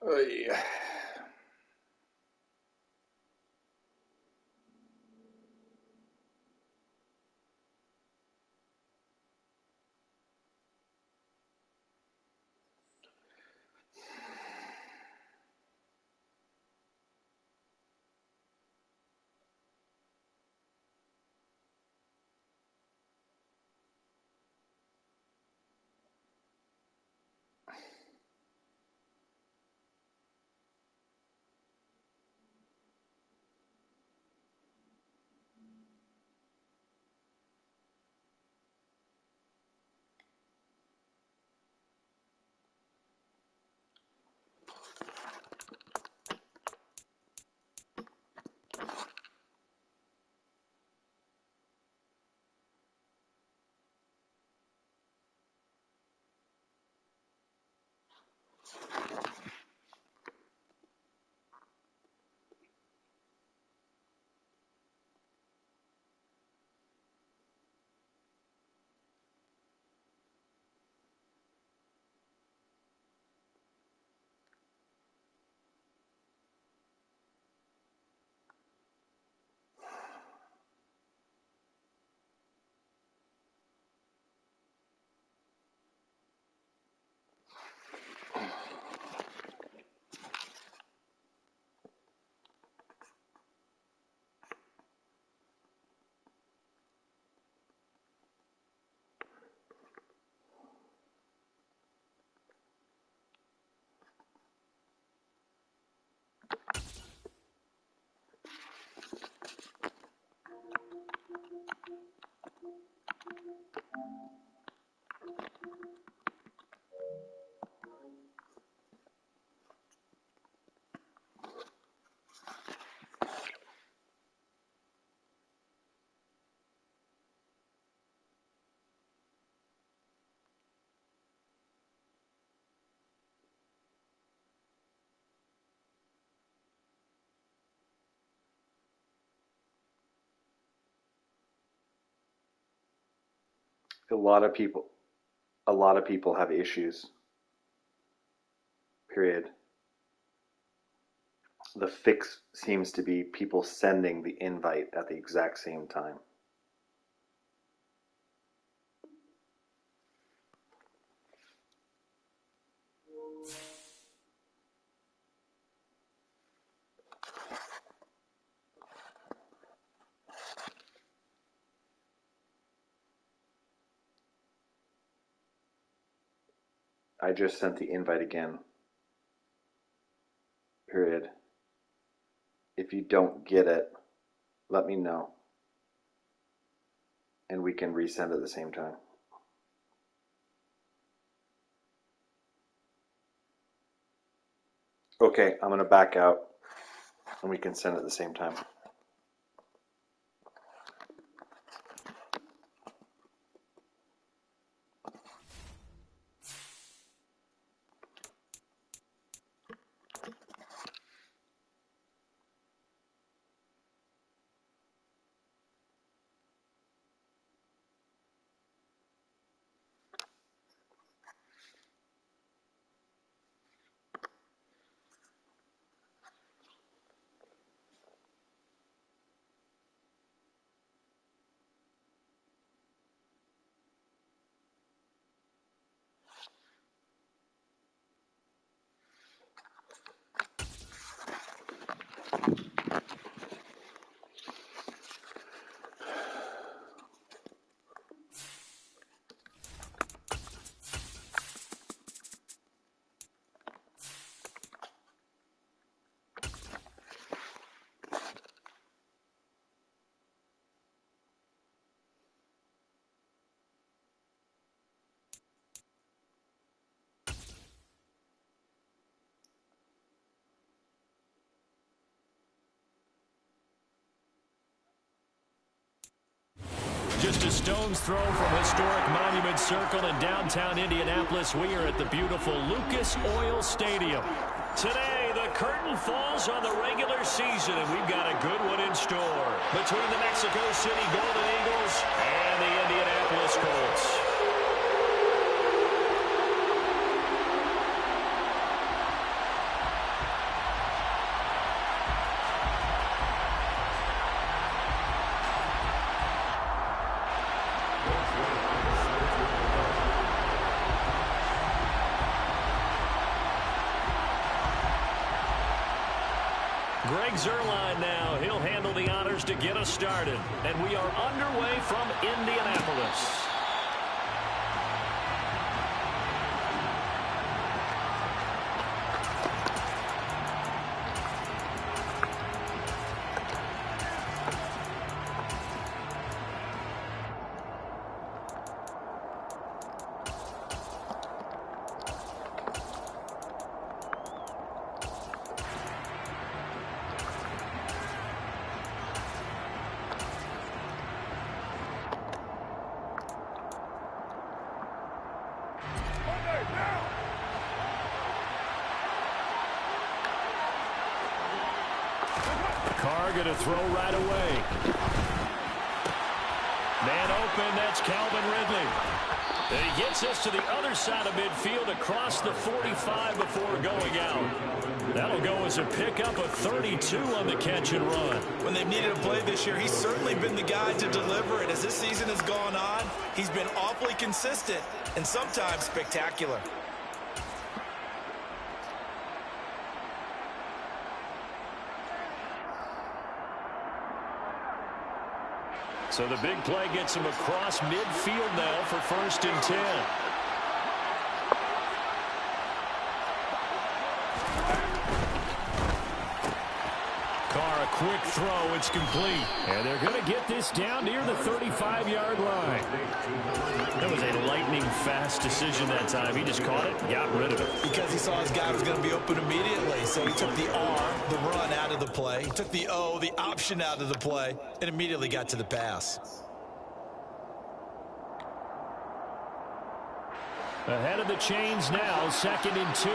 Oy. A lot of people, a lot of people have issues. Period. The fix seems to be people sending the invite at the exact same time. I just sent the invite again. Period. If you don't get it, let me know. And we can resend at the same time. Okay, I'm going to back out and we can send at the same time. Just a stone's throw from historic Monument Circle in downtown Indianapolis, we are at the beautiful Lucas Oil Stadium. Today, the curtain falls on the regular season, and we've got a good one in store between the Mexico City Golden Eagles and the Indianapolis Colts. Greg Zuerlein now. He'll handle the honors to get us started. And we are underway from Indianapolis. Carr going to throw right away. Man open, that's Calvin Ridley. And he gets us to the other side of midfield across the 45 before going out. That'll go as a pickup of 32 on the catch and run. When they've needed a play this year, he's certainly been the guy to deliver it. As this season has gone on, he's been awfully consistent and sometimes spectacular. So the big play gets him across midfield now for 1st and 10. Carr, a quick throw. It's complete. And they're going to get this down near the 35-yard line. That was a lightning-fast decision that time. He just caught it, got rid of it. Because he saw his guy was going to be open immediately. So he took the R, the run, out of the play. He took the O, the option, out of the play, and immediately got to the pass. Ahead of the chains now, 2nd and 2.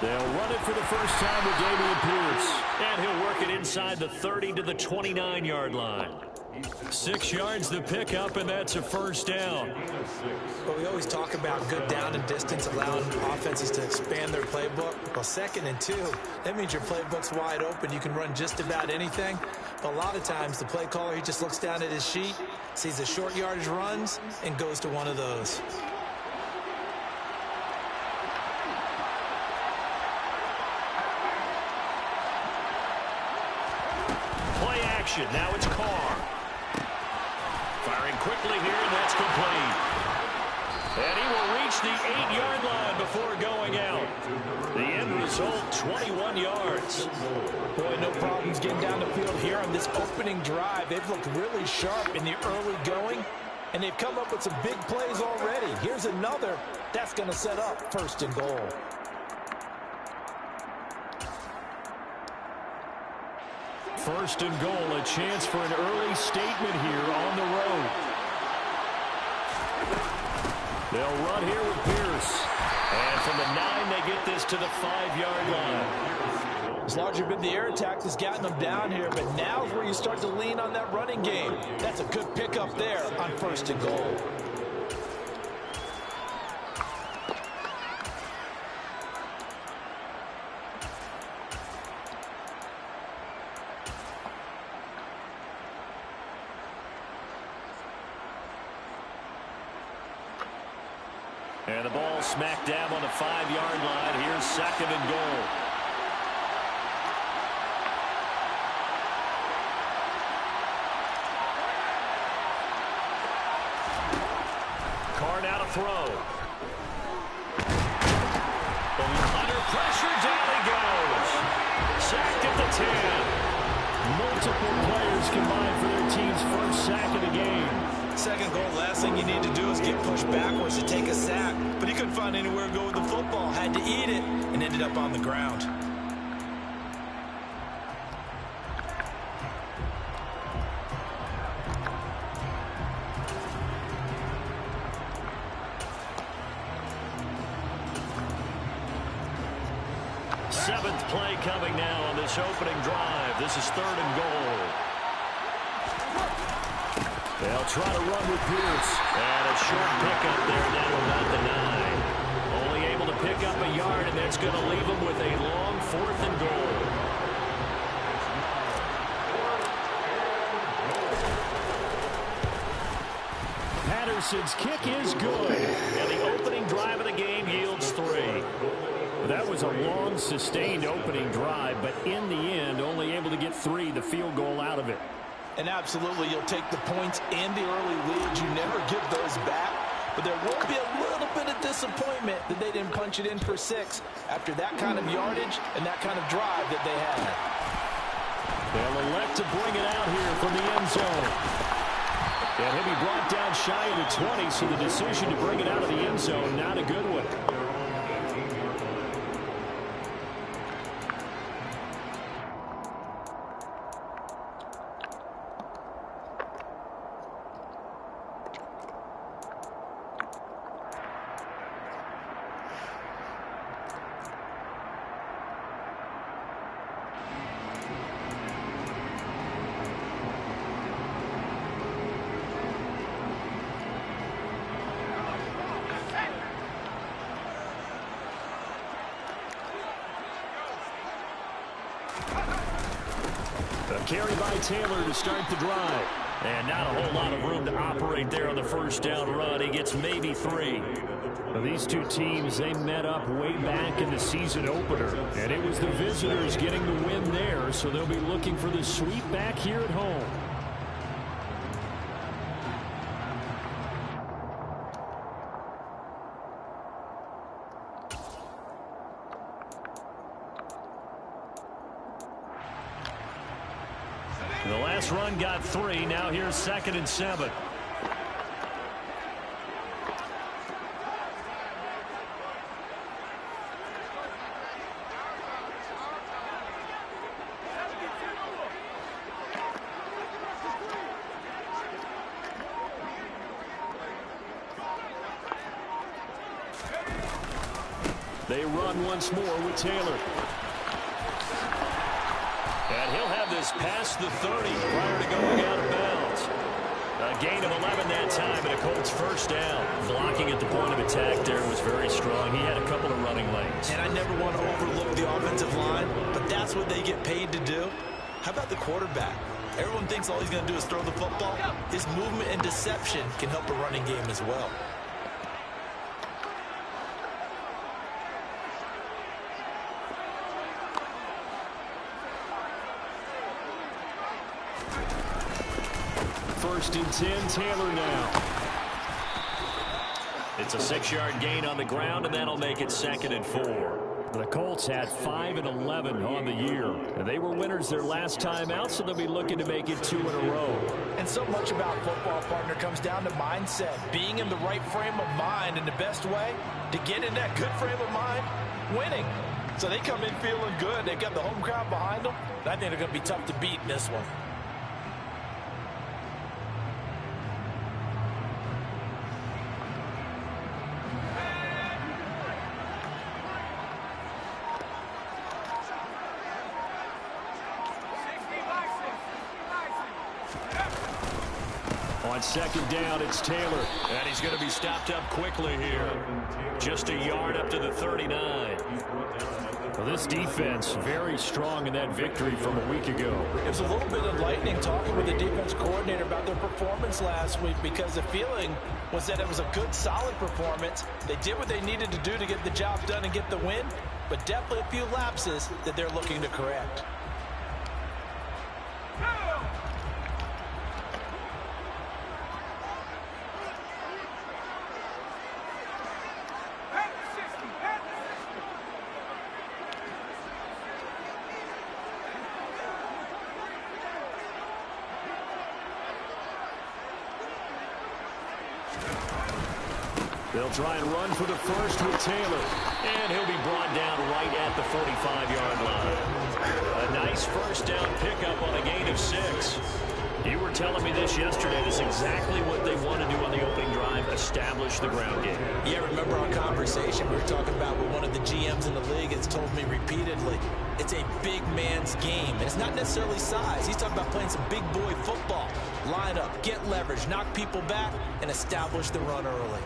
They'll run it for the first time with Dameon Pierce. And he'll work it inside the 30 to the 29-yard line. 6 yards the pickup, and that's a 1st down. Well, we always talk about good down and distance, allowing offenses to expand their playbook. Well, 2nd and 2, that means your playbook's wide open. You can run just about anything. But a lot of times, the play caller, he just looks down at his sheet, sees the short yardage runs, and goes to one of those. Play action. Now it's Carr. Firing quickly here, and that's complete. And he will reach the 8-yard line before going out. The end result, 21 yards. Boy, no problems getting down the field here on this opening drive. They've looked really sharp in the early going, and they've come up with some big plays already. Here's another that's going to set up 1st and goal. First and goal, a chance for an early statement here on the road. They'll run here with Pierce. And from the 9, they get this to the 5-yard line. It's largely been the air attack that's gotten them down here, but now's where you start to lean on that running game. That's a good pickup there on 1st and goal. And the ball smack dab on the 5-yard line. Here's 2nd and goal. Carr now to throw. Under pressure, down he goes. Sacked at the 10. Multiple players combined for their team's first sack of the game. 2nd goal, last thing you need to do is get pushed backwards to take a sack. But he couldn't find anywhere to go with the football. Had to eat it and ended up on the ground. Seventh play coming now on this opening drive. This is 3rd and goal. They'll try to run with Pierce. And a short pickup there down about the 9. Only able to pick up a yard, and that's going to leave them with a long 4th and goal. Patterson's kick is good. And the opening drive of the game yields 3. was a long, sustained opening drive, but in the end, only able to get 3, the field goal out of it. And absolutely, you'll take the points and the early leads. You never give those back. But there will be a little bit of disappointment that they didn't punch it in for 6 after that kind of yardage and that kind of drive that they had. They'll elect to bring it out here from the end zone. And he'll be brought down shy of the 20, so the decision to bring it out of the end zone, not a good one. A carry by Taylor to start the drive. And not a whole lot of room to operate there on the first down run. He gets maybe 3. Well, these two teams, they met up way back in the season opener. And it was the visitors getting the win there, so they'll be looking for the sweep back here at home. The last run got 3. Now here's 2nd and 7. They run once more with Taylor. And he'll have this past the 30 prior to going out of bounds. A gain of 11 that time and a Colts first down. Blocking at the point of attack there was very strong. He had a couple of running lanes. And I never want to overlook the offensive line, but that's what they get paid to do. How about the quarterback? Everyone thinks all he's going to do is throw the football. His movement and deception can help a running game as well. First and 10, Taylor now. It's a 6-yard gain on the ground, and that'll make it 2nd and 4. The Colts had 5 and 11 on the year. And they were winners their last time out, so they'll be looking to make it 2 in a row. And so much about football, partner, comes down to mindset. Being in the right frame of mind, and the best way to get in that good frame of mind, winning. So they come in feeling good. They've got the home crowd behind them. I think they're going to be tough to beat in this one. On 2nd down, it's Taylor. And he's going to be stopped up quickly here. Just a yard up to the 39. Well, this defense very strong in that victory from a week ago. It was a little bit enlightening talking with the defense coordinator about their performance last week, because the feeling was that it was a good, solid performance. They did what they needed to do to get the job done and get the win, but definitely a few lapses that they're looking to correct. They'll try and run for the first with Taylor. And he'll be brought down right at the 45-yard line. A nice first down pickup on a gain of 6. You were telling me this yesterday. This is exactly what they want to do on the opening drive, establish the ground game. Yeah, remember our conversation we were talking about with one of the GMs in the league has told me repeatedly, it's a big man's game. And it's not necessarily size. He's talking about playing some big boy football. Line up, get leverage, knock people back, and establish the run early.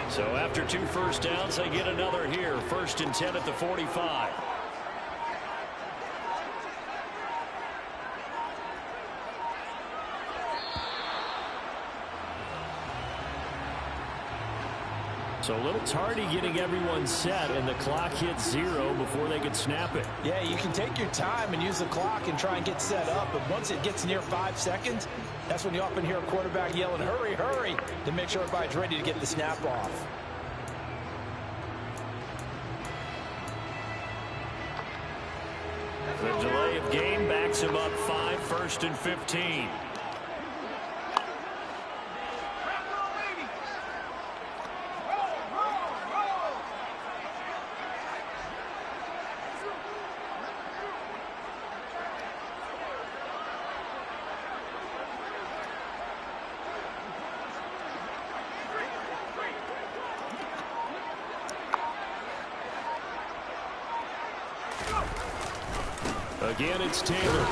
So after 2 first downs, they get another here. 1st and 10 at the 45. So a little tardy getting everyone set, and the clock hits 0 before they could snap it. Yeah, you can take your time and use the clock and try and get set up, but once it gets near 5 seconds, that's when you often hear a quarterback yelling, hurry, hurry, to make sure everybody's ready to get the snap off. The delay of game backs him up 5, 1st and 15. Again, it's Taylor.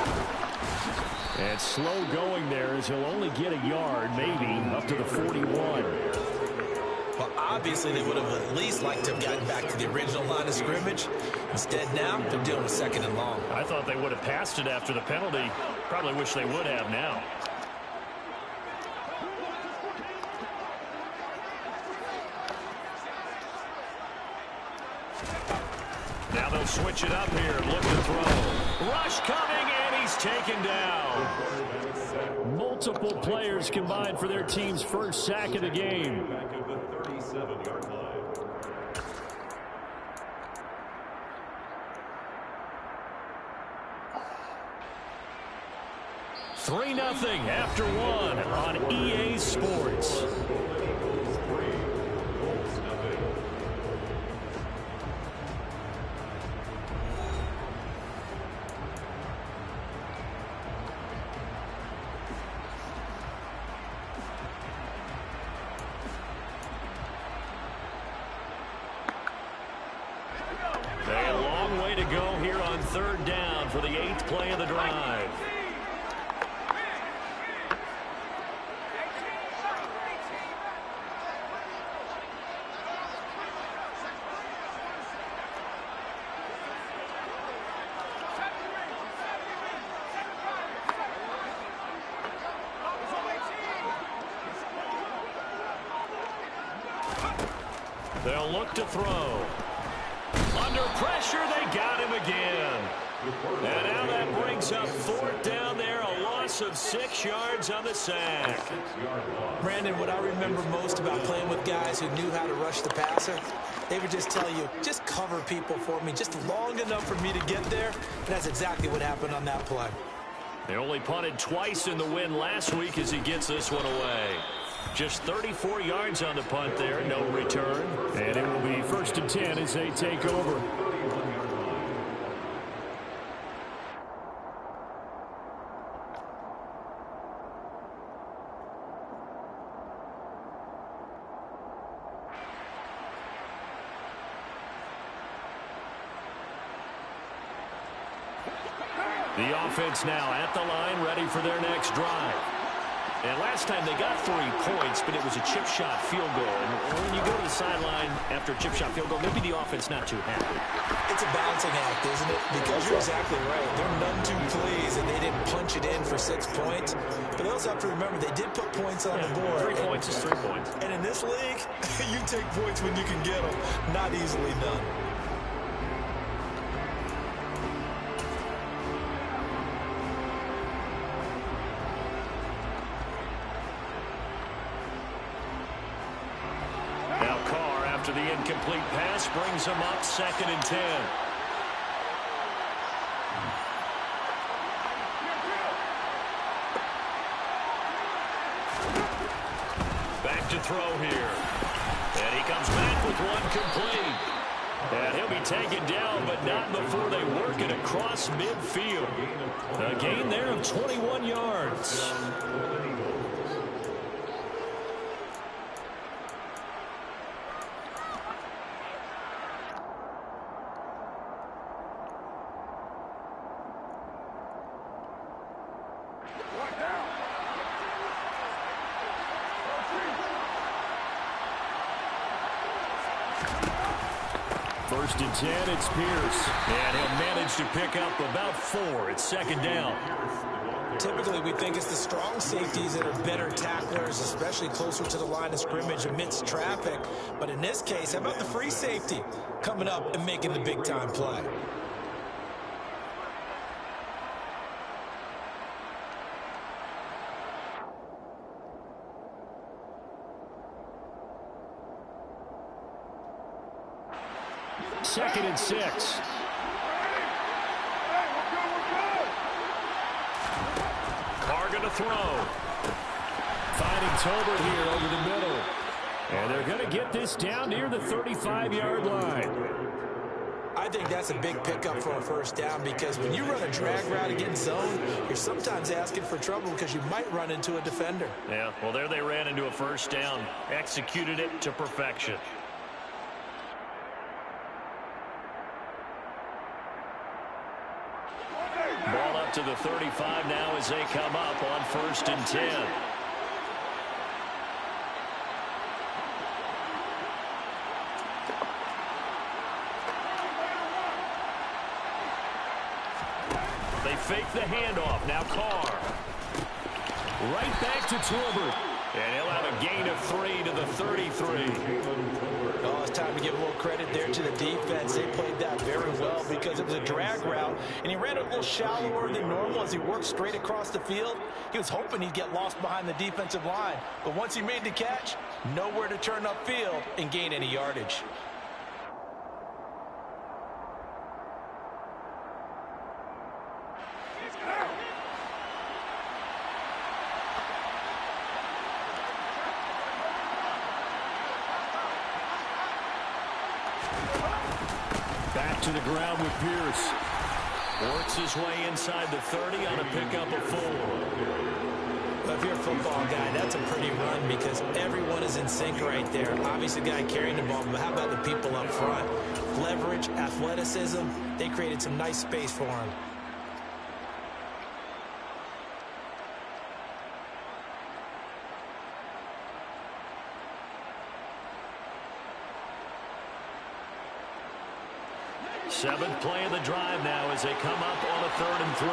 And slow going there as he'll only get a yard, maybe, up to the 41. Well, obviously, they would have at least liked to have gotten back to the original line of scrimmage. Instead, now, they're dealing with 2nd and long. I thought they would have passed it after the penalty. Probably wish they would have now. Now they'll switch it up here. Look to throw. Rush coming, and he's taken down. Multiple players combined for their team's first sack of the game. Back of the 37-yard line. 3-0 after 1 on EA Sports. A long way to go here on 3rd down for the 8th play of the drive. They'll look to throw. Under pressure, they got him again. And now that brings up 4th down there, a loss of 6 yards on the sack. Brandon, what I remember most about playing with guys who knew how to rush the passer, they would just tell you, just cover people for me, just long enough for me to get there. And that's exactly what happened on that play. They only punted twice in the win last week as he gets this one away. Just 34 yards on the punt there, no return. And it will be 1st and 10 as they take over. The offense now at the line, ready for their next drive. And last time they got 3 points, but it was a chip shot field goal. And when you go to the sideline after a chip shot field goal, maybe the offense not too happy. It's a balancing act, isn't it? Because you're exactly right. They're none too pleased, and they didn't punch it in for 6 points. But they also have to remember they did put points on the board. 3 points is 3 points. And in this league, you take points when you can get them. Not easily done. After the incomplete pass brings them up 2nd and 10. Back to throw here. And he comes back with one complete. And he'll be taken down, but not before they work it across midfield. A gain there of 21 yards. First and 10, it's Pierce. And he'll manage to pick up about 4. It's 2nd down. Typically, we think it's the strong safeties that are better tacklers, especially closer to the line of scrimmage amidst traffic. But in this case, how about the free safety coming up and making the big-time play? Second and 6. Carr going to throw. Finding Tolbert here over the middle. And they're going to get this down near the 35-yard line. I think that's a big pickup for a first down because when you run a drag route against zone, you're sometimes asking for trouble because you might run into a defender. Yeah, well, there they ran into a first down. Executed it to perfection. Ball up to the 35 now as they come up on 1st and 10. They fake the handoff. Now Carr. Right back to Tolbert. And he'll have a gain of 3 to the 33. Oh, it's time to give a little credit there to the defense. They played that very well because it was a drag route, and he ran it a little shallower than normal as he worked straight across the field. He was hoping he'd get lost behind the defensive line, but once he made the catch, nowhere to turn upfield and gain any yardage. Back to the ground with Pierce. Works his way inside the 30 on a pickup of 4. Well, if you're a football guy, that's a pretty run because everyone is in sync right there. Obviously, the guy carrying the ball, but how about the people up front? Leverage, athleticism, they created some nice space for him. Seventh play of the drive now as they come up on a 3rd and 3.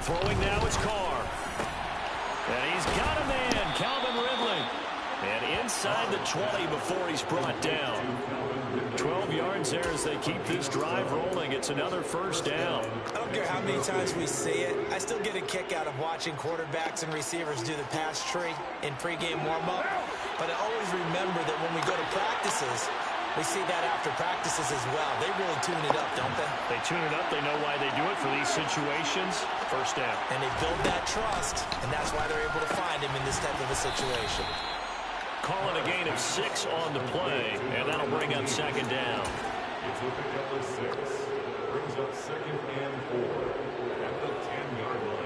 Throwing now is Carr. And he's got a man, Calvin Ridley. And inside the 20 before he's brought down. 12 yards there as they keep this drive rolling. It's another first down. I don't care how many times we see it. I still get a kick out of watching quarterbacks and receivers do the pass tree in pregame warm-up. But I always remember that when we go to practices, we see that after practices as well. They really tune it up, don't they? They tune it up. They know why they do it for these situations. First down. And they build that trust, and that's why they're able to find him in this type of a situation. Calling a gain of 6 on the play, and that'll bring up 2nd down. It's a pickup of 6. Brings up 2nd and 4 at the 10-yard line.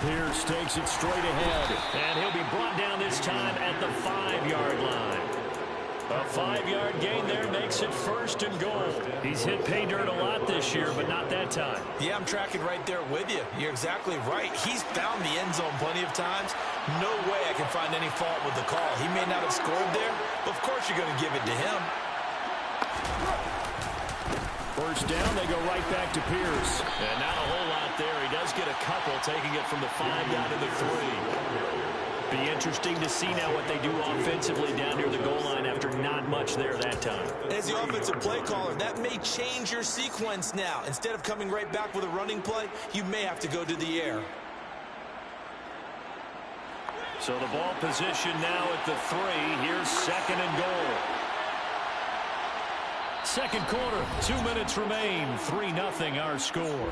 Pierce takes it straight ahead, and he'll be brought down this time at the 5-yard line. A 5-yard gain there makes it 1st and goal. He's hit pay dirt a lot this year, but not that time. Yeah, I'm tracking right there with you. You're exactly right. He's found the end zone plenty of times. No way I can find any fault with the call. He may not have scored there, but of course you're going to give it to him. First down, they go right back to Pierce. And not a whole lot there. He does get a couple, taking it from the 5 down to the 3. Be interesting to see now what they do offensively down near the goal line after not much there that time. As the offensive play caller, that may change your sequence now. Instead of coming right back with a running play, you may have to go to the air. So the ball position now at the 3. Here's 2nd and goal. Second quarter, 2 minutes remain. 3-0 our score.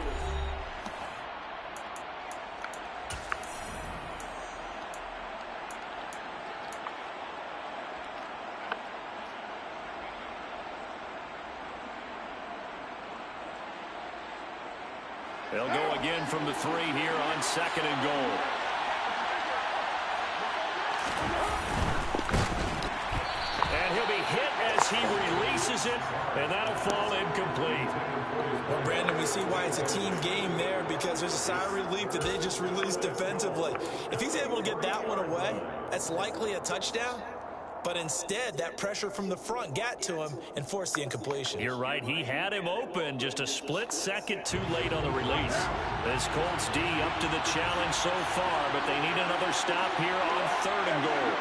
They'll go again from the 3 here on 2nd and goal. And he'll be hit as he releases it, and that'll fall incomplete. Well, Brandon, we see why it's a team game there, because there's a sigh of relief that they just released defensively. If he's able to get that one away, that's likely a touchdown. But instead, that pressure from the front got to him and forced the incompletion. You're right. He had him open, just a split second too late on the release. This Colts D up to the challenge so far, but they need another stop here on 3rd and goal.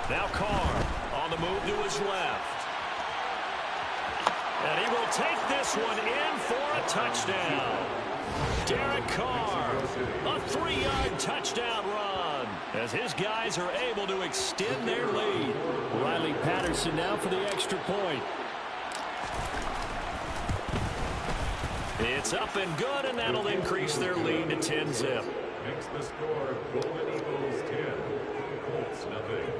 Now Carr on the move to his left. And he will take this one in for a touchdown. Derek Carr, a 3-yard touchdown run, as his guys are able to extend their lead. Riley Patterson now for the extra point. It's up and good, and that'll increase their lead to 10-zip. Makes the score Golden Eagles 10, Colts nothing.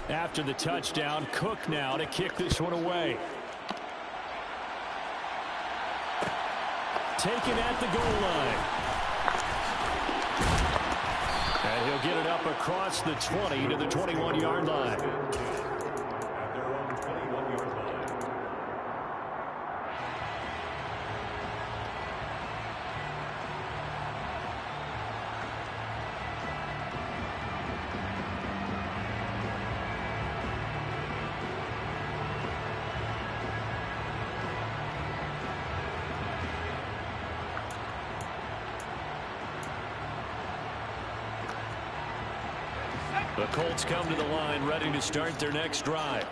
After the touchdown, Cook now to kick this one away. Taken at the goal line. And he'll get it up across the 20 to the 21-yard line. At their own 21-yard line. The Colts come to the line ready to start their next drive.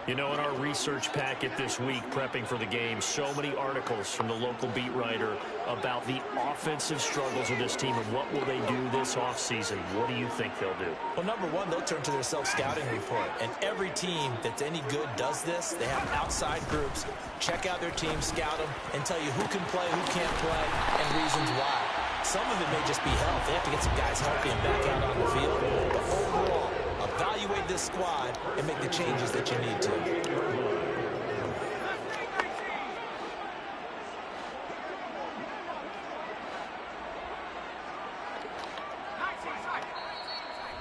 You know, in our research packet this week, prepping for the game, so many articles from the local beat writer about the offensive struggles of this team and what will they do this offseason. What do you think they'll do? Well, number one, they'll turn to their self-scouting report. And every team that's any good does this. They have outside groups, check out their team, scout them, and tell you who can play, who can't play, and reasons why. Some of it may just be health. They have to get some guys healthy and back out on the field. But overall, evaluate this squad and make the changes that you need to.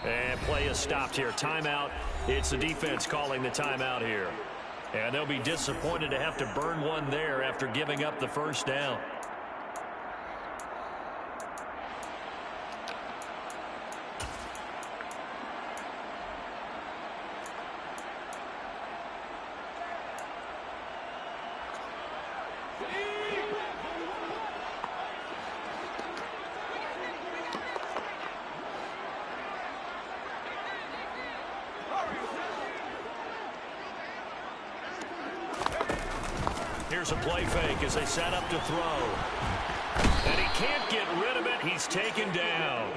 And play is stopped here. Timeout. It's the defense calling the timeout here. And they'll be disappointed to have to burn one there after giving up the first down. Here's a play fake as they set up to throw. And he can't get rid of it. He's taken down.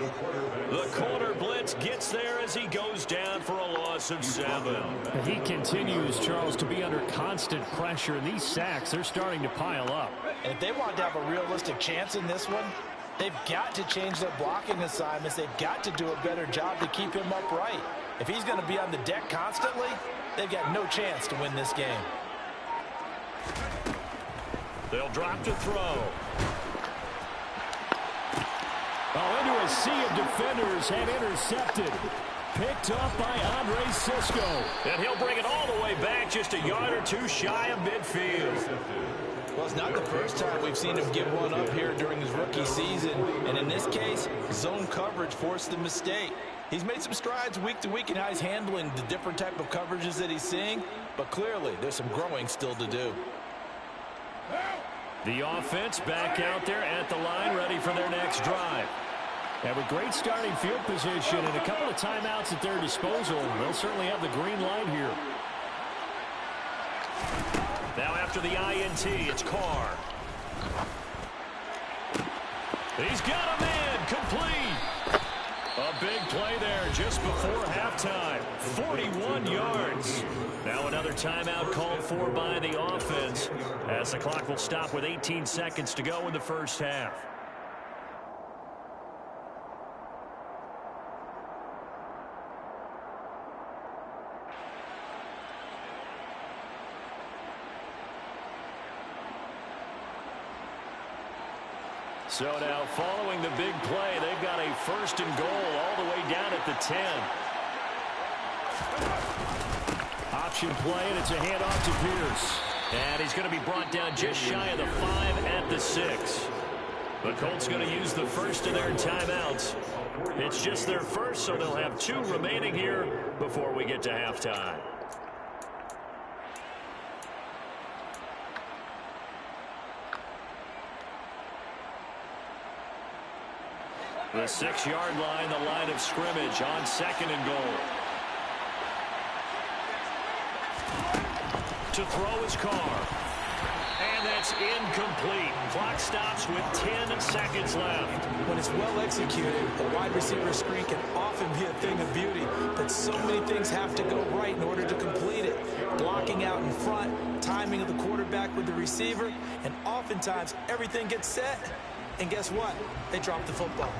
The corner blitz gets there as he goes down for a loss of 7. He continues, Charles, to be under constant pressure. And these sacks, they're starting to pile up. And if they want to have a realistic chance in this one, they've got to change their blocking assignments. They've got to do a better job to keep him upright. If he's going to be on the deck constantly, they've got no chance to win this game. They'll drop to throw. Oh, into a sea of defenders and intercepted. Picked up by Andre Sisco. And he'll bring it all the way back just a yard or two shy of midfield. Well, it's not the first time we've seen him give one up here during his rookie season. And in this case, zone coverage forced the mistake. He's made some strides week to week in how he's handling the different type of coverages that he's seeing. But clearly, there's some growing still to do. The offense back out there at the line, ready for their next drive. And with great starting field position and a couple of timeouts at their disposal, they'll certainly have the green light here. Now after the INT, it's Carr. He's got a man complete. A big play there just before halftime. 41 yards. Now another timeout called for by the offense as the clock will stop with 18 seconds to go in the first half. So now following the big play, they've got a 1st and goal all the way down at the 10. Option play, and it's a handoff to Pierce. And he's going to be brought down just shy of the 5 at the 6. The Colts going to use the first of their timeouts. It's just their first, so they'll have 2 remaining here before we get to halftime. The 6-yard line, the line of scrimmage on 2nd and goal. To throw his Carr. And that's incomplete. Clock stops with 10 seconds left. When it's well executed, a wide receiver screen can often be a thing of beauty, but so many things have to go right in order to complete it. Blocking out in front, timing of the quarterback with the receiver, and oftentimes everything gets set, and guess what? They drop the football.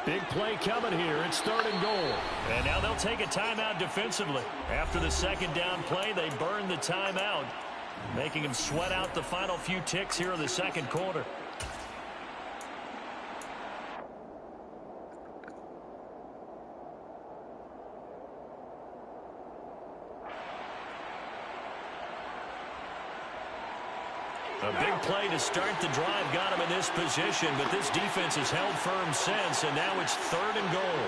Big play coming here. It's 3rd and goal. And now they'll take a timeout defensively. After the 2nd down play, they burn the timeout, making them sweat out the final few ticks here in the 2nd quarter. A big play to start the drive got him in this position, but this defense has held firm since, and now it's 3rd and goal.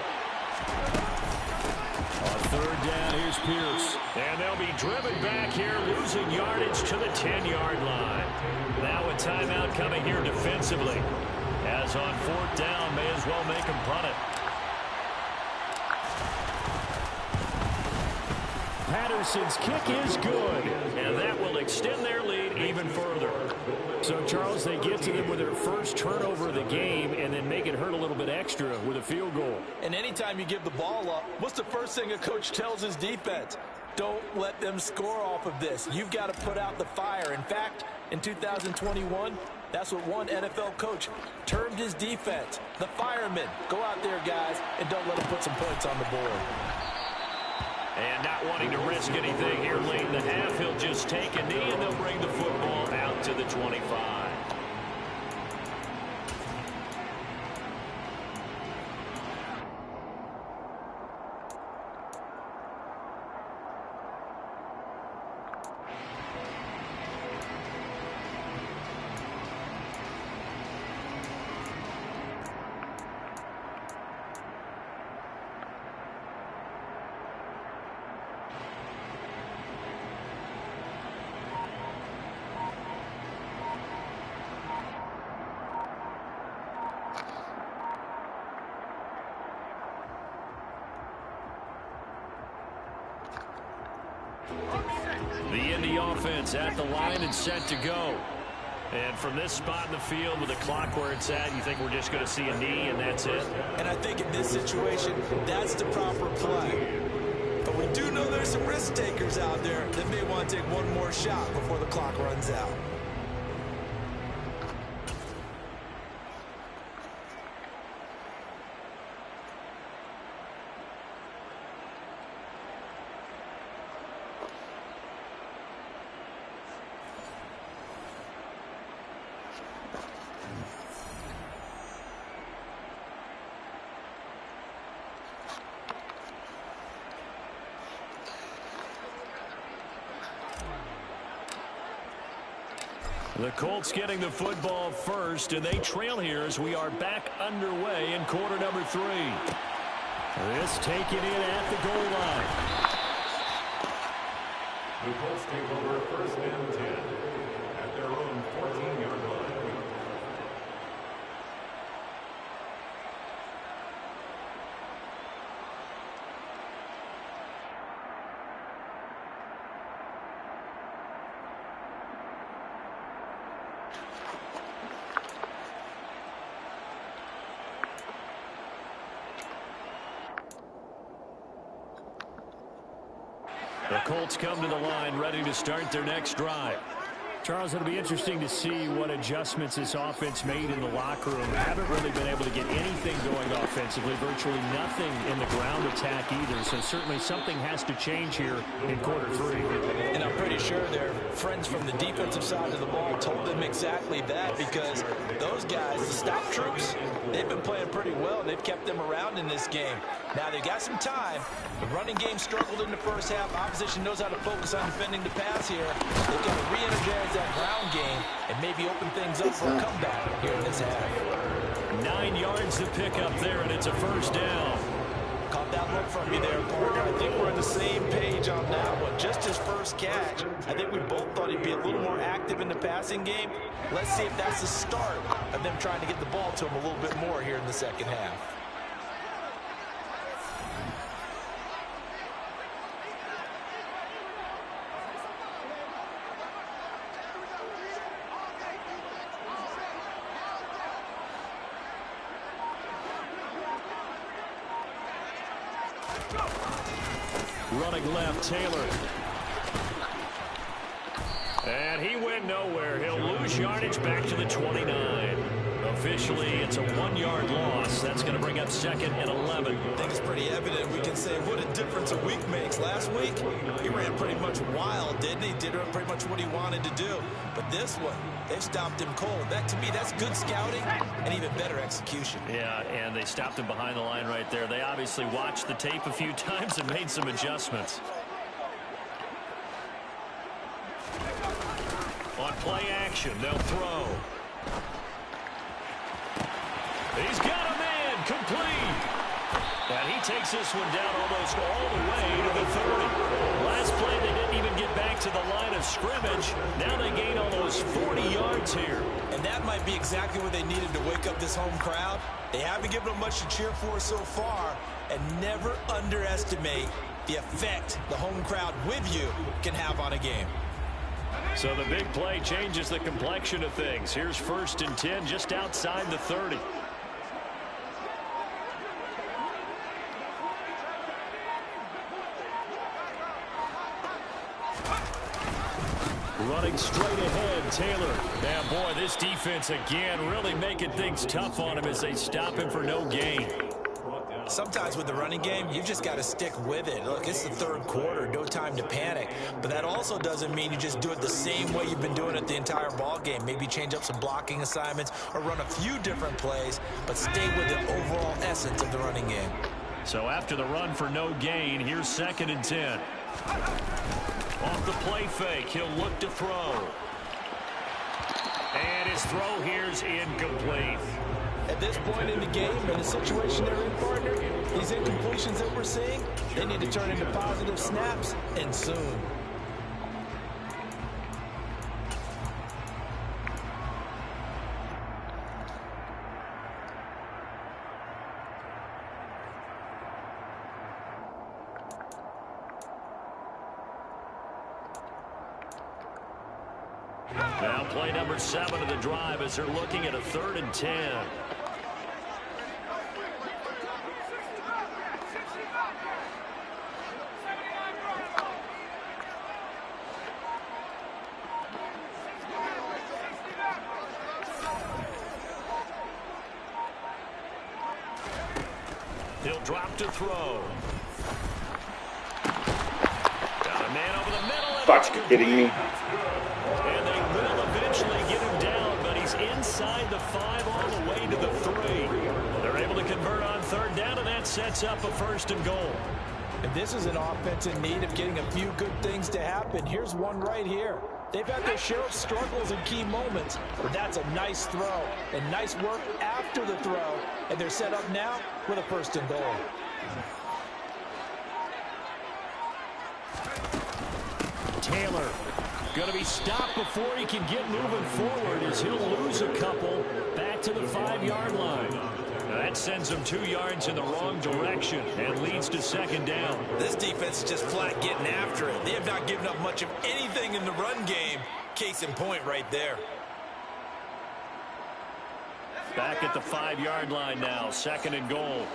On 3rd down, here's Pierce. And they'll be driven back here, losing yardage to the 10-yard line. Now a timeout coming here defensively. As on 4th down, may as well make them punt it. Patterson's kick is good, and that will extend their lead even further. So, Charles, they get to them with their first turnover of the game and then make it hurt a little bit extra with a field goal. And anytime you give the ball up, what's the first thing a coach tells his defense? Don't let them score off of this. You've got to put out the fire. In fact, in 2021, that's what one NFL coach termed his defense, the firemen. Go out there, guys, and don't let them put some points on the board. And not wanting to risk anything here late in the half, he'll just take a knee and they'll bring the football out to the 25. The Indy offense at the line and set to go. And from this spot in the field with the clock where it's at, you think we're just going to see a knee and that's it? And I think in this situation, that's the proper play. But we do know there's some risk takers out there that may want to take one more shot before the clock runs out. The Colts getting the football first, and they trail here as we are back underway in quarter number 3. This taken in at the goal line. The Colts take over 1st and 10 at their own 14-yard line. The Colts come to the line ready to start their next drive. Charles, it'll be interesting to see what adjustments this offense made in the locker room. Haven't really been able to get anything going offensively, virtually nothing in the ground attack either. So certainly something has to change here in quarter three. And I'm pretty sure their friends from the defensive side of the ball told them exactly that, because those guys, the stop troops, they've been playing pretty well, and they've kept them around in this game. Now, they've got some time. The running game struggled in the first half. Opposition knows how to focus on defending the pass here. They've got to re-energize that ground game and maybe open things up for a comeback here in this half. 9 yards to pick up there, and it's a first down. Caught that look from you there, partner. I think we're on the same page on that one. Just his first catch. I think we both thought he'd be a little more active in the passing game. Let's see if that's the start of them trying to get the ball to him a little bit more here in the second half. Running left, Taylor. And he went nowhere. He'll lose yardage back to the 29. Officially, it's a 1-yard loss. That's going to bring up 2nd and 11. I think it's pretty evident. We can say what a difference a week makes. Last week, he ran pretty much wild, didn't he? Did pretty much what he wanted to do. But this one, they've stopped him cold. That, to me, that's good scouting and even better execution. Yeah, and they stopped him behind the line right there. They obviously watched the tape a few times and made some adjustments. On play action, they'll throw. He's got a man, complete. And he takes this one down almost all the way to the 30. Last play, they didn't even get back to the line of scrimmage. Now they gain almost 40 yards here. And that might be exactly what they needed to wake up this home crowd. They haven't given them much to cheer for so far. And never underestimate the effect the home crowd with you can have on a game. So the big play changes the complexion of things. Here's 1st and 10 just outside the 30. Running straight ahead, Taylor. Now, boy, this defense again really making things tough on him as they stop him for no gain. Sometimes with the running game, you just got to stick with it. Look, it's the 3rd quarter, no time to panic. But that also doesn't mean you just do it the same way you've been doing it the entire ball game. Maybe change up some blocking assignments or run a few different plays, but stay with the overall essence of the running game. So after the run for no gain, here's 2nd and 10. Off the play fake, he'll look to throw. And his throw here's incomplete. At this point in the game, in the situation they're in, partner, these incompletions that we're seeing, they need to turn into positive snaps, and soon. Now play number 7 of the drive as they're looking at a 3rd and 10. He'll drop to throw. Got a man over the middle. Fuck, you kidding me? And they will eventually get him down, but he's inside the 5 all the way to the 3. They're able to convert on 3rd down, and that sets up a 1st and goal. And this is an offense in need of getting a few good things to happen. Here's one right here. They've had their share of struggles in key moments, but that's a nice throw and nice work after the throw. And they're set up now with a 1st and goal. Taylor going to be stopped before he can get moving forward as he'll lose a couple back to the 5-yard line. Now that sends him 2 yards in the wrong direction and leads to 2nd down. This defense is just flat getting after it. They have not given up much of anything in the run game. Case in point right there. Back at the 5-yard line now, 2nd and goal.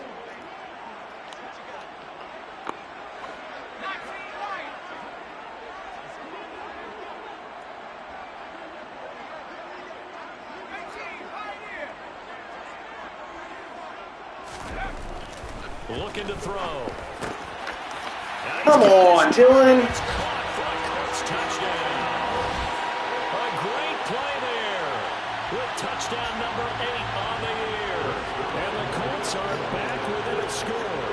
Looking to throw. Come on, Dylan. It's caught for a Colts touchdown. A great play there with touchdown number 8 on the year. And the Colts are back within a score.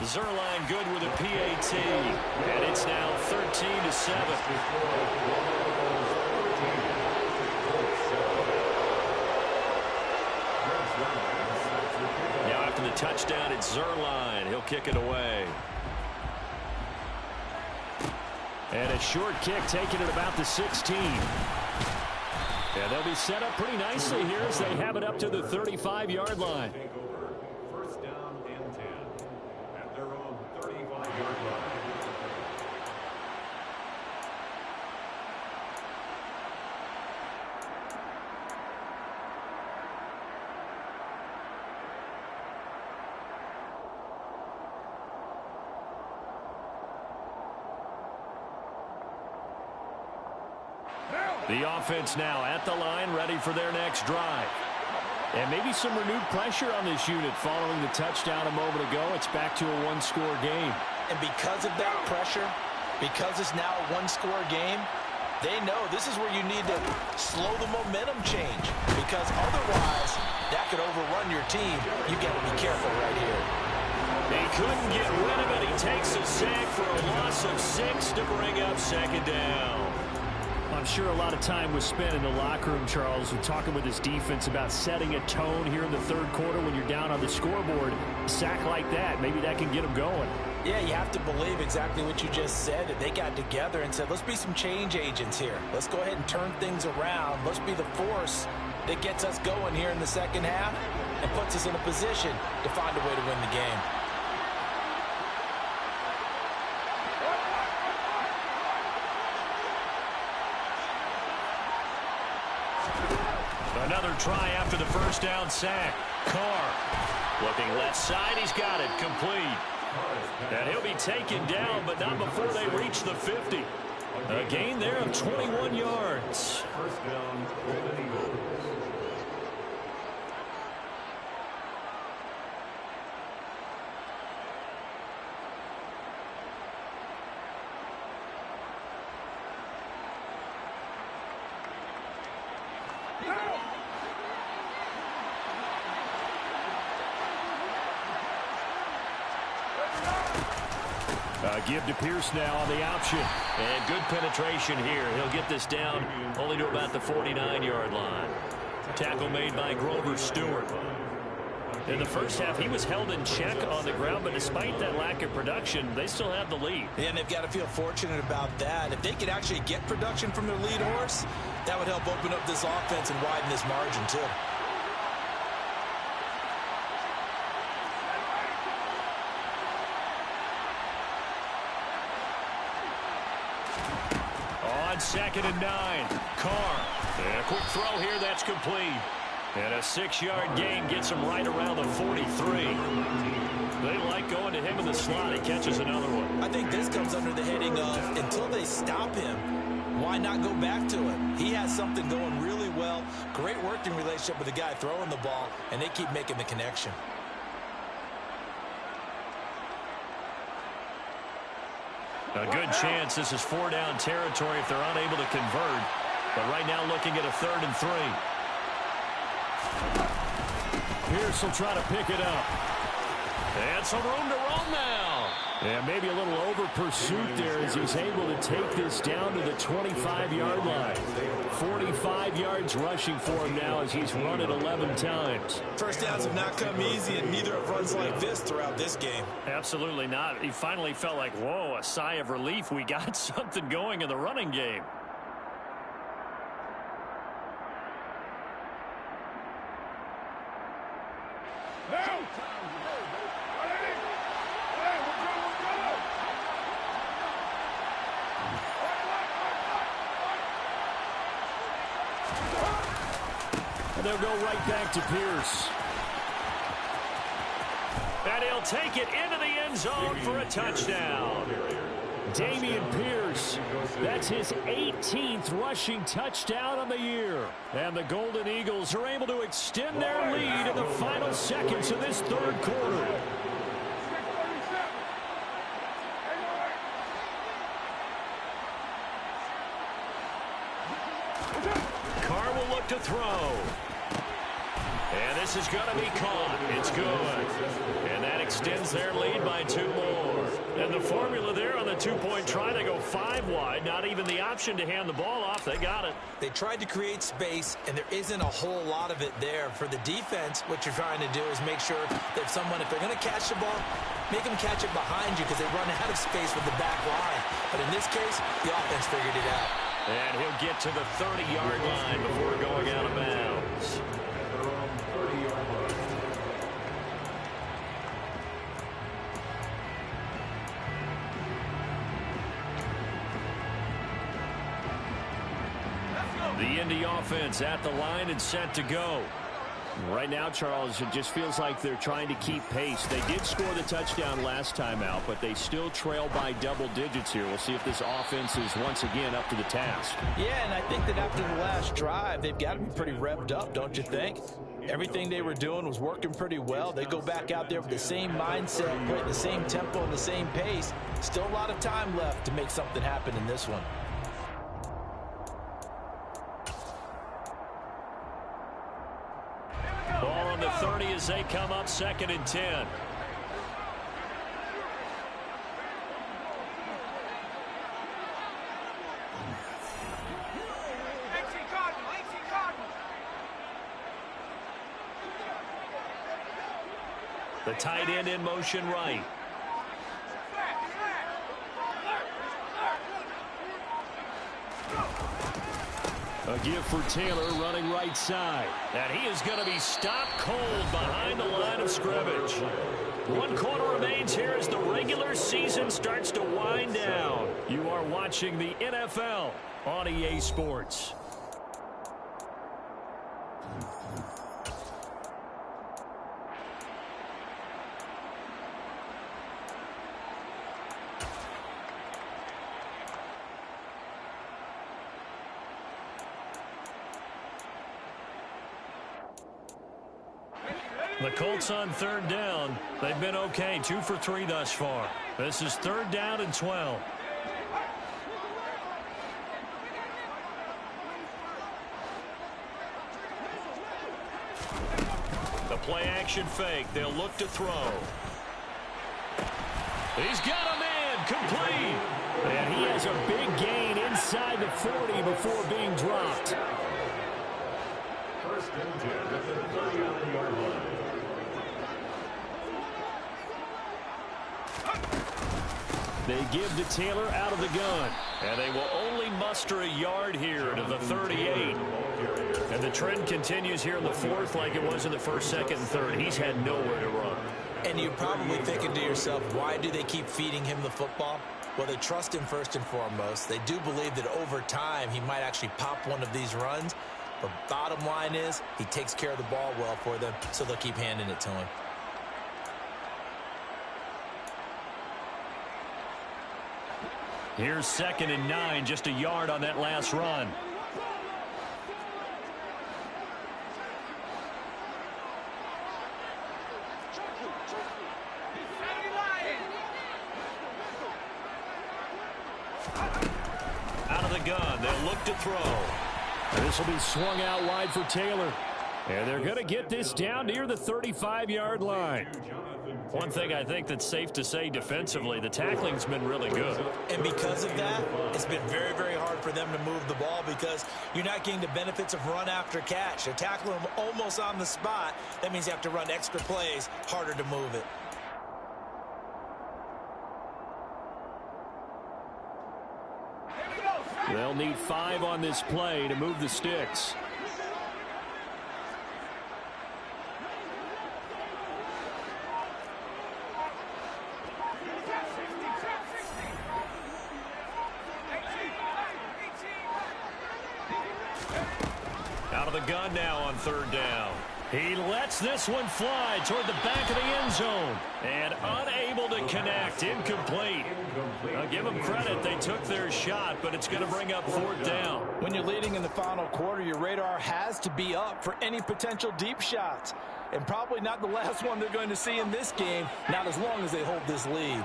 Zerline good with a PAT. And it's now 13-7. Now after the touchdown, it's Zerline. He'll kick it away. And a short kick taken at about the 16. And they'll be set up pretty nicely here as they have it up to the 35-yard line. First down and 10 at their own 35-yard line. The offense now at the line, ready for their next drive. And maybe some renewed pressure on this unit following the touchdown a moment ago. It's back to a one-score game. And because of that pressure, because it's now a one-score game, they know this is where you need to slow the momentum change. Because otherwise, that could overrun your team. You got to be careful right here. He couldn't get rid of it. He takes a sack for a loss of 6 to bring up 2nd down. I'm sure a lot of time was spent in the locker room, Charles, with talking with his defense about setting a tone here in the 3rd quarter when you're down on the scoreboard. A sack like that, maybe that can get them going. Yeah, you have to believe exactly what you just said. That they got together and said, let's be some change agents here. Let's go ahead and turn things around. Let's be the force that gets us going here in the 2nd half and puts us in a position to find a way to win the game. Another try after the first down sack. Carr looking left side. He's got it complete. And he'll be taken down, but not before they reach the 50. A gain there of 21 yards. First down, Golden Eagles. Give to Pierce now on the option. And good penetration here. He'll get this down only to about the 49-yard line. Tackle made by Grover Stewart. In the first half, he was held in check on the ground, but despite that lack of production, they still have the lead. And they've got to feel fortunate about that. If they could actually get production from their lead horse, that would help open up this offense and widen this margin, too. On 2nd and 9, Carr. And a quick throw here, that's complete. And a 6-yard gain gets him right around the 43. They like going to him in the slot. He catches another one. I think this comes under the heading of, until they stop him, why not go back to it? He has something going really well. Great working relationship with the guy throwing the ball, and they keep making the connection. A good chance this is 4-down territory if they're unable to convert. But right now looking at a 3rd and 3. Pierce will try to pick it up. And some room to roam now. And maybe a little over pursuit there as he's able to take this down to the 25-yard line. 45 yards rushing for him now as he's run it 11 times. First downs have not come easy, and neither have runs like this throughout this game. Absolutely not. He finally felt like, whoa, a sigh of relief. We got something going in the running game. And they'll go right back to Pierce. And he'll take it into the end zone for a touchdown. Dameon Pierce, that's his 18th rushing touchdown on the year. And the Golden Eagles are able to extend their lead in the final seconds of this third quarter. Carr will look to throw. And this is going to be caught. It's good. And that extends their lead by 2 more. And the formula there on the 2-point try to go 5 wide. Not even the option to hand the ball off. They got it. They tried to create space, and there isn't a whole lot of it there. For the defense, what you're trying to do is make sure that someone, if they're going to catch the ball, make them catch it behind you because they run out of space with the back line. But in this case, the offense figured it out. And he'll get to the 30-yard line before going out of bounds. The Indy offense at the line and set to go. Right now, Charles, it just feels like they're trying to keep pace. They did score the touchdown last time out, but they still trail by double digits here. We'll see if this offense is once again up to the task. Yeah, and I think that after the last drive, they've got to be pretty revved up, don't you think? Everything they were doing was working pretty well. They go back out there with the same mindset, play at the same tempo and the same pace. Still a lot of time left to make something happen in this one. Ball on the 30 as they come up 2nd and 10. The tight end in motion right. A give for Taylor running right side. And he is going to be stopped cold behind the line of scrimmage. 1 quarter remains here as the regular season starts to wind down. You are watching the NFL on EA Sports. The Colts on 3rd down. They've been okay. 2 for 3 thus far. This is 3rd down and 12. The play action fake. They'll look to throw. He's got a man complete. And he has a big gain inside the 40 before being dropped. 1st and 10 at the 39-yard line. They give to Taylor out of the gun. And they will only muster a yard here to the 38. And the trend continues here in the 4th like it was in the 1st, 2nd, and 3rd. He's had nowhere to run. And you're probably thinking to yourself, why do they keep feeding him the football? Well, they trust him first and foremost. They do believe that over time he might actually pop one of these runs. But bottom line is he takes care of the ball well for them, so they'll keep handing it to him. Here's 2nd and 9, just a yard on that last run. Out of the gun, they'll look to throw. This will be swung out wide for Taylor. And they're going to get this down near the 35-yard line. One thing I think that's safe to say defensively, the tackling's been really good. And because of that, it's been very, very hard for them to move the ball because you're not getting the benefits of run after catch. They're tackling them almost on the spot. That means you have to run extra plays, harder to move it. They'll need 5 on this play to move the sticks. of the gun now on third down. He lets this one fly toward the back of the end zone. And unable to connect. Incomplete. I'll give them credit. They took their shot, but it's going to bring up fourth down. When you're leading in the final quarter, your radar has to be up for any potential deep shots. And probably not the last one they're going to see in this game, not as long as they hold this lead.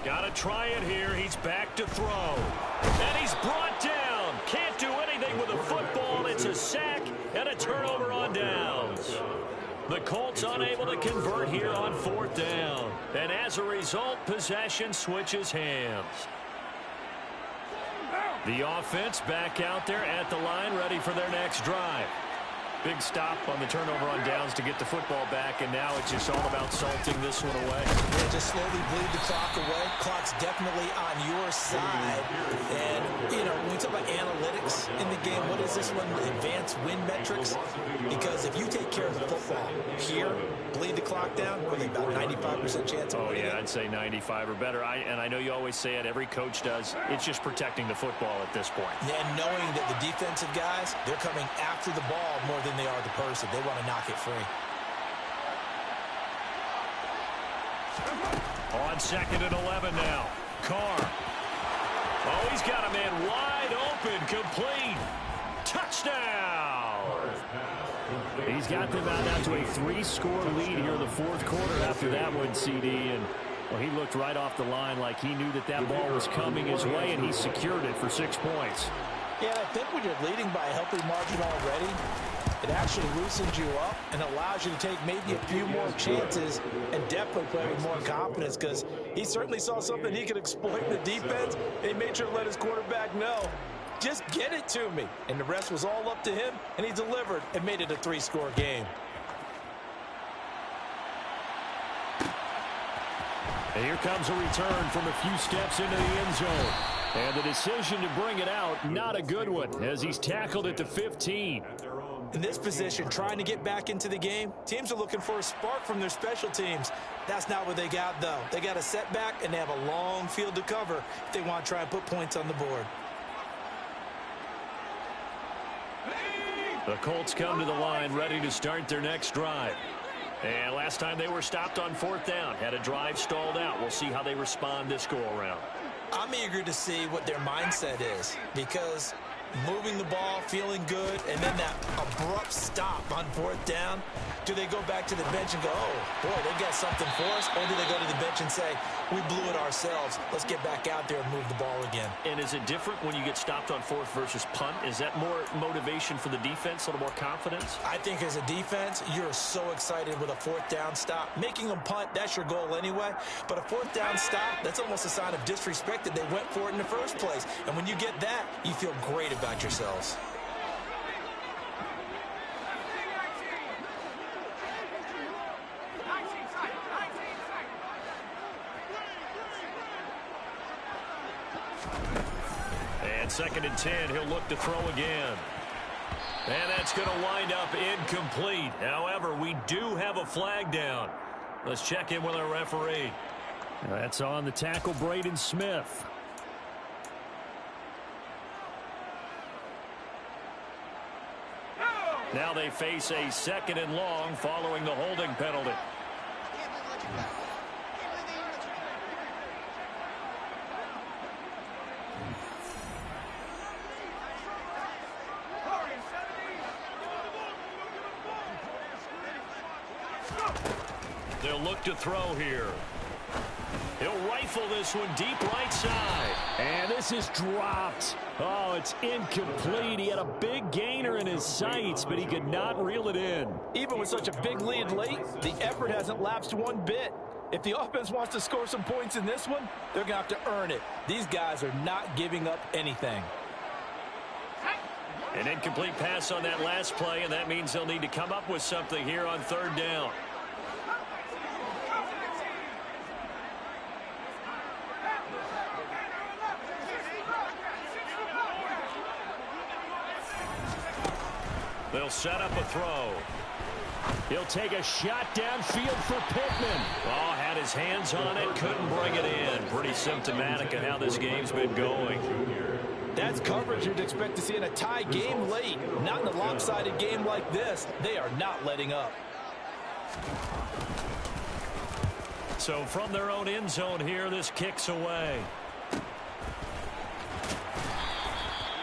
Got to try it here. He's back to throw. And he's brought down. Can't do anything with a football. It's a sack and a turnover on downs. The Colts unable to convert here on fourth down. And as a result, possession switches hands. The offense back out there at the line, ready for their next drive. Big stop on the turnover on downs to get the football back, and now it's just all about salting this one away. Yeah, just slowly bleed the clock away. Clock's definitely on your side. And, you know, when we talk about analytics in the game, what is this one? Advanced win metrics? Because if you take care of the football here, bleed the clock down, what are they, about 95% chance of winning? Oh, yeah, I'd say 95 or better. And I know you always say it, every coach does. It's just protecting the football at this point. Yeah, and knowing that the defensive guys, they're coming after the ball more than they are the person. They want to knock it free. On second and 11 now. Carr. Oh, he's got a man wide open. Complete. Touchdown. He's got them out to a 3-score lead here in the fourth quarter after that one, CD. And well, he looked right off the line like he knew that that ball was coming his way, and he secured it for 6 points. Yeah, I think when you're leading by a healthy margin already, it actually loosens you up and allows you to take maybe a few more chances and definitely play with more confidence, because he certainly saw something he could exploit in the defense, and he made sure to let his quarterback know, just get it to me. And the rest was all up to him, and he delivered and made it a 3-score game. And here comes a return from a few steps into the end zone. And the decision to bring it out, not a good one, as he's tackled at the 15. In this position, trying to get back into the game, teams are looking for a spark from their special teams. That's not what they got, though. They got a setback, and they have a long field to cover if they want to try and put points on the board. The Colts come to the line, ready to start their next drive. And last time they were stopped on fourth down, had a drive stalled out. We'll see how they respond this go-around. I'm eager to see what their mindset is, because moving the ball, feeling good, and then that abrupt stop on fourth down, do they go back to the bench and go, oh, boy, they got something for us? Or do they go to the bench and say, we blew it ourselves, let's get back out there and move the ball again? And is it different when you get stopped on fourth versus punt? Is that more motivation for the defense, a little more confidence? I think as a defense, you're so excited with a fourth down stop. Making them punt, that's your goal anyway. But a fourth down stop, that's almost a sign of disrespect that they went for it in the first place. And when you get that, you feel great about yourselves. And second and 10, he'll look to throw again. And that's going to wind up incomplete. However, we do have a flag down. Let's check in with our referee. That's on the tackle, Braden Smith. Now they face a second and long following the holding penalty. They'll look to throw here. He'll rifle this one deep right side. And this is dropped. Oh, it's incomplete. He had a big gainer in his sights, but he could not reel it in. Even with such a big lead late, the effort hasn't lapsed one bit. If the offense wants to score some points in this one, they're going to have to earn it. These guys are not giving up anything. An incomplete pass on that last play, and that means they'll need to come up with something here on third down. They'll set up a throw. He'll take a shot downfield for Pittman. Oh, had his hands on it, couldn't bring it in. Pretty symptomatic of how this game's been going. That's coverage you'd expect to see in a tie game late. Not in a lopsided game like this. They are not letting up. So from their own end zone here, this kicks away.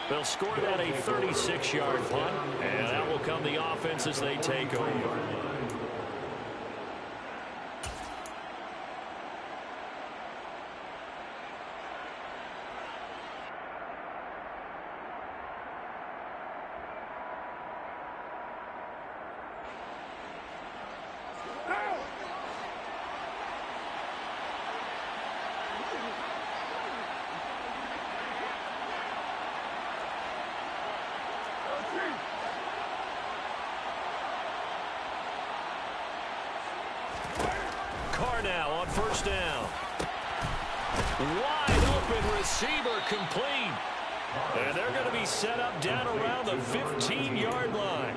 They'll score that a 36-yard punt, and that will come the offense as they take over. Now on first down. Wide open receiver complete. And they're going to be set up down around the 15-yard line.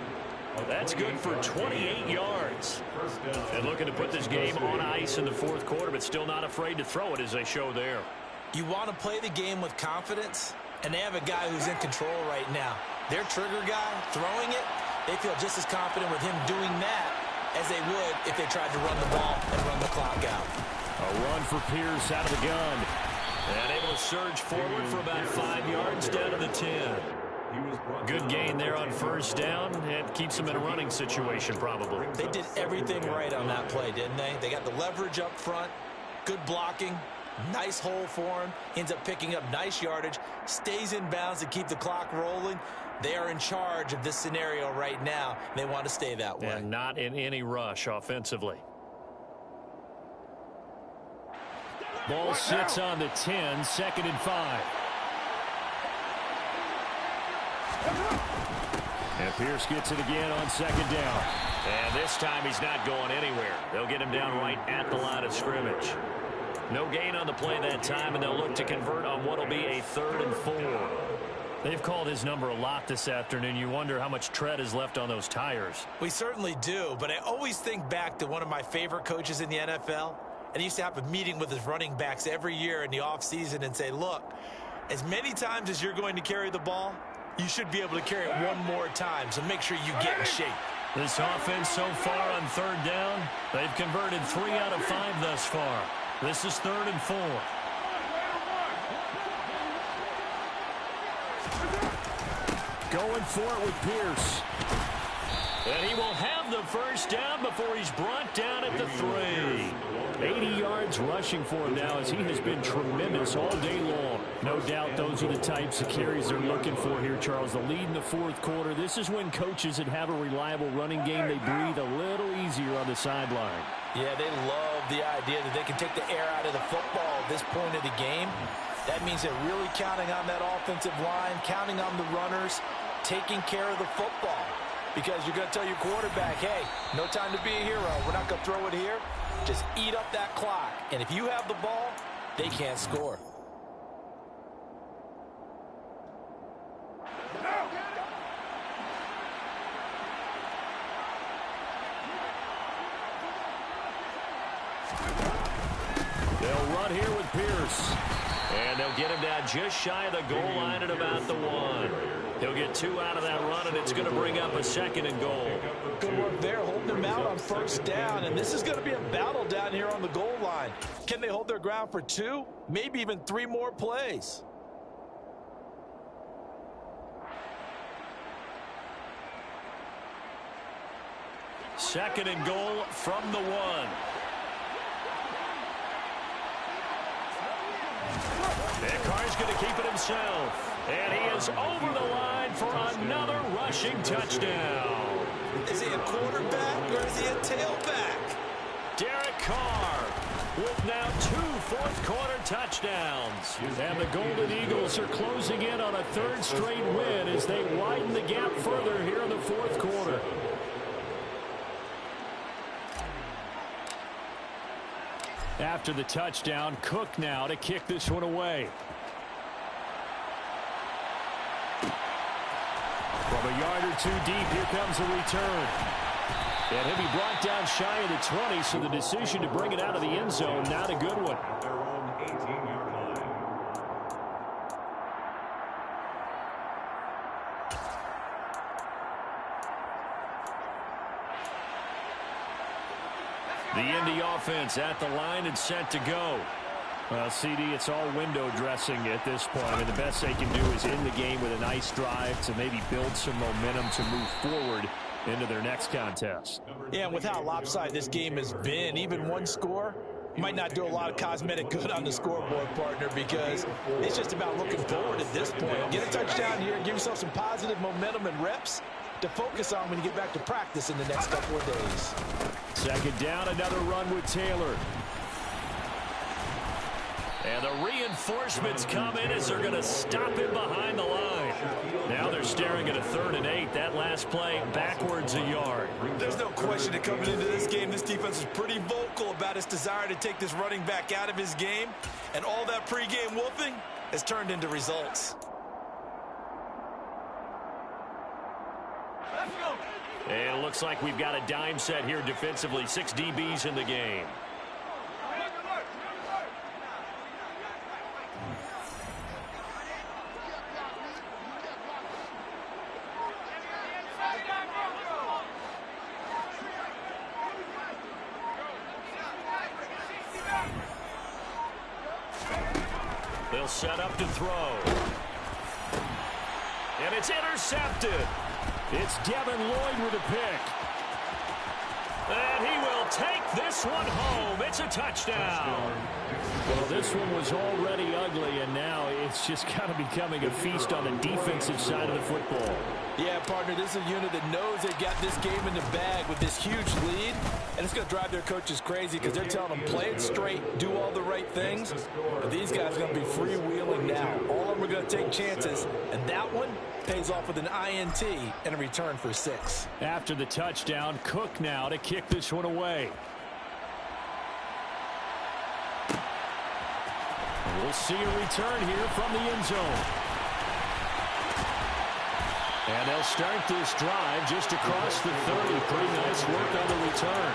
That's good for 28 yards. And looking to put this game on ice in the fourth quarter, but still not afraid to throw it as they show there. You want to play the game with confidence, and they have a guy who's in control right now. Their trigger guy throwing it, they feel just as confident with him doing that as they would if they tried to run the ball and run the clock out. A run for Pierce out of the gun. And able to surge forward for about 5 yards down to the 10. Good gain there on first down. It keeps them in a running situation probably. They did everything right on that play, didn't they? They got the leverage up front, good blocking, nice hole for him, ends up picking up nice yardage, stays in bounds to keep the clock rolling. They are in charge of this scenario right now. They want to stay that way. And not in any rush offensively. Ball sits on the 10, 2nd and 5. And Pierce gets it again on 2nd down. And this time he's not going anywhere. They'll get him down right at the line of scrimmage. No gain on the play that time, and they'll look to convert on what will be a 3rd and 4. They've called his number a lot this afternoon. You wonder how much tread is left on those tires. We certainly do, but I always think back to one of my favorite coaches in the NFL. And he used to have a meeting with his running backs every year in the offseason and say, look, as many times as you're going to carry the ball, you should be able to carry it one more time, so make sure you get in shape. This offense so far on 3rd down, they've converted 3 out of 5 thus far. This is 3rd and 4. Going for it with Pierce. And he will have the first down before he's brought down at the 3. 80 yards rushing for him now as he has been tremendous all day long. No doubt those are the types of carries they're looking for here, Charles. The lead in the fourth quarter. This is when coaches that have a reliable running game, they breathe a little easier on the sideline. Yeah, they love the idea that they can take the air out of the football at this point of the game. That means they're really counting on that offensive line, counting on the runners, taking care of the football. Because you're going to tell your quarterback, hey, no time to be a hero. We're not going to throw it here. Just eat up that clock. And if you have the ball, they can't score. They'll run here with Pierce. And they'll get him down just shy of the goal line at about the 1. He'll get 2 out of that run, and it's going to bring up a 2nd and goal. Good work there, holding him out on first down. And this is going to be a battle down here on the goal line. Can they hold their ground for 2, maybe even 3 more plays? Second and goal from the 1. And Carr's going to keep it himself. And he is over the line for another rushing touchdown. Is he a quarterback or is he a tailback? Derek Carr with now 2 fourth-quarter touchdowns. And the Golden Eagles are closing in on a 3rd straight win as they widen the gap further here in the fourth quarter. After the touchdown, Cook now to kick this one away. From A yard or two deep. Here comes a return. And he'll be brought down shy of the 20, so the decision to bring it out of the end zone, not a good one. At their own 18-yard line. The Indy offense at the line and set to go. Well, CD, it's all window dressing at this point. I mean, the best they can do is end the game with a nice drive to maybe build some momentum to move forward into their next contest. Yeah, and with how lopsided this game has been, even one score might not do a lot of cosmetic good on the scoreboard, partner, because it's just about looking forward at this point. Get a touchdown here and give yourself some positive momentum and reps to focus on when you get back to practice in the next couple of days. Second down, another run with Taylor. And the reinforcements come in as they're going to stop him behind the line. Now they're staring at a 3rd and 8. That last play backwards a yard. There's no question that coming into this game, this defense is pretty vocal about its desire to take this running back out of his game. And all that pregame wolfing has turned into results. And it looks like we've got a dime set here defensively. 6 DBs in the game. They'll set up to throw. And it's intercepted. It's Devin Lloyd with a pick. And he will take this one home. It's a touchdown. Well, this one was already ugly, and now it's just kind of becoming a feast on the defensive side of the football. Yeah, partner, this is a unit that knows they've got this game in the bag with this huge lead, and it's going to drive their coaches crazy because they're telling them play it straight, do all the right things. But these guys are going to be freewheeling now. All of them are going to take chances, and that one pays off with an INT and a return for 6. After the touchdown, Cook now to kick this one away. We'll see a return here from the end zone. And they'll start this drive just across the 30. Pretty nice work on the return.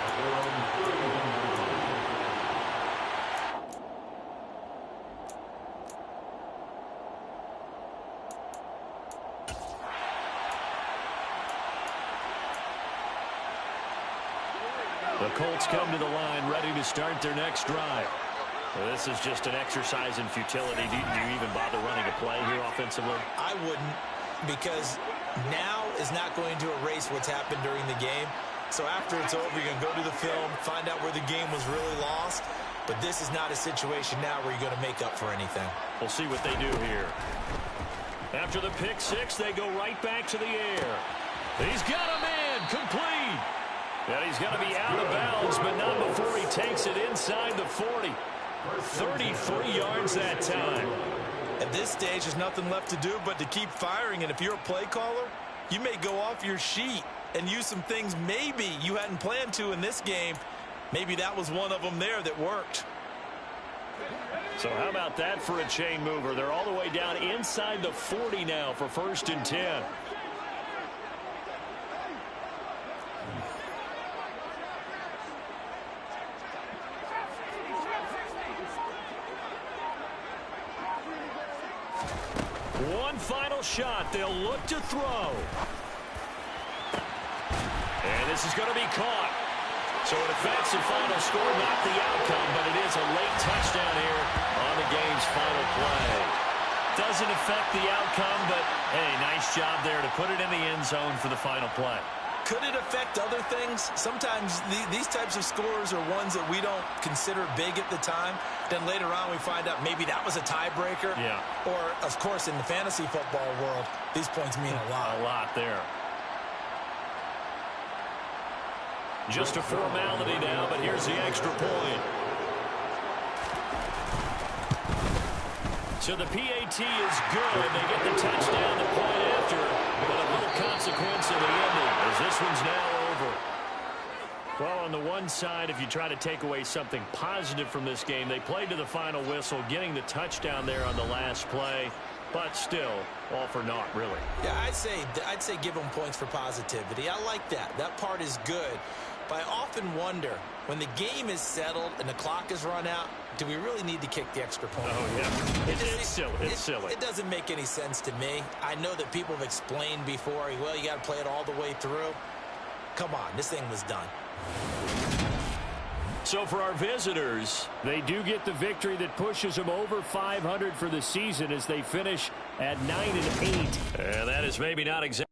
The Colts come to the line ready to start their next drive. Well, this is just an exercise in futility. Do you even bother running a play here offensively? I wouldn't, because now is not going to erase what's happened during the game. So after it's over, you're going to go to the film, find out where the game was really lost. But this is not a situation now where you're going to make up for anything. We'll see what they do here. After the pick six, they go right back to the air. He's got a man, complete. And he's going to be out of bounds, but not before he takes it inside the 40. 33 yards that time. At this stage, there's nothing left to do but to keep firing. And if you're a play caller, you may go off your sheet and use some things maybe you hadn't planned to in this game. Maybe that was one of them there that worked. So how about that for a chain mover? They're all the way down inside the 40 now for 1st and 10. One final shot. They'll look to throw. And this is going to be caught. So an offensive final score, not the outcome, but it is a late touchdown here on the game's final play. Doesn't affect the outcome, but hey, nice job there to put it in the end zone for the final play. Could it affect other things? Sometimes these types of scores are ones that we don't consider big at the time. Then later on we find out maybe that was a tiebreaker. Yeah. Or, of course, in the fantasy football world, these points mean a lot. A lot there. Just a formality now, but here's the extra point. So the PAT is good. They get the touchdown the point after, but a little consequence in the ending as this one's now over. Well, on the one side, if you try to take away something positive from this game, they played to the final whistle, getting the touchdown there on the last play. but still, all for naught, really. Yeah, I'd say give them points for positivity. I like that. That part is good. But I often wonder, when the game is settled and the clock is run out, do we really need to kick the extra point? Oh, yeah. It's silly. It's silly. It doesn't make any sense to me. I know that people have explained before, well, you got to play it all the way through. Come on, this thing was done. So for our visitors, they do get the victory that pushes them over 500 for the season as they finish at 9-8. And that is maybe not exactly